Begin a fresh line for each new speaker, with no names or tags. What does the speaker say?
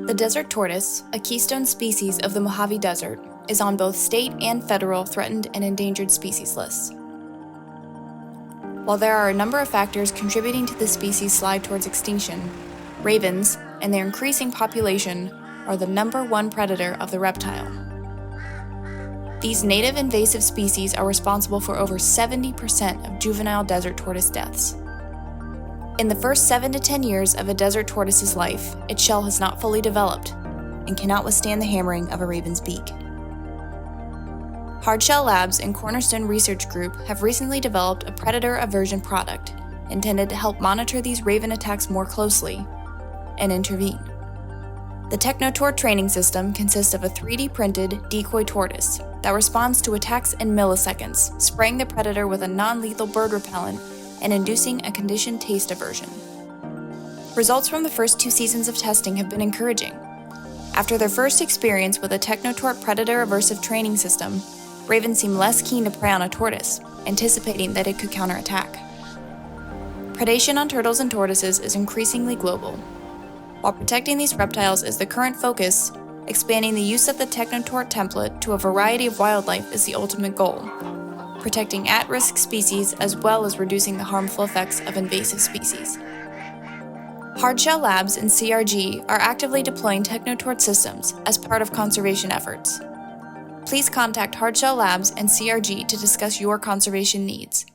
The desert tortoise, a keystone species of the Mojave Desert, is on both state and federal threatened and endangered species lists. While there are a number of factors contributing to the species' slide towards extinction, ravens, and their increasing population, are the #1 predator of the reptile. These native invasive species are responsible for over 70% of juvenile desert tortoise deaths. In the first 7 to 10 years of a desert tortoise's life, its shell has not fully developed and cannot withstand the hammering of a raven's beak. Hardshell Labs and Cornerstone Research Group have recently developed a predator aversion product intended to help monitor these raven attacks more closely and intervene. The Techno-Tort training system consists of a 3D printed decoy tortoise that responds to attacks in milliseconds, spraying the predator with a non-lethal bird repellent and inducing a conditioned taste aversion. Results from the first 2 seasons of testing have been encouraging. After their first experience with a Techno-Tort predator aversive training system, ravens seem less keen to prey on a tortoise, anticipating that it could counterattack. Predation on turtles and tortoises is increasingly global. While protecting these reptiles is the current focus, expanding the use of the Techno-Tort template to a variety of wildlife is the ultimate goal, protecting at-risk species as well as reducing the harmful effects of invasive species. Hardshell Labs and CRG are actively deploying Techno-Tort systems as part of conservation efforts. Please contact Hardshell Labs and CRG to discuss your conservation needs.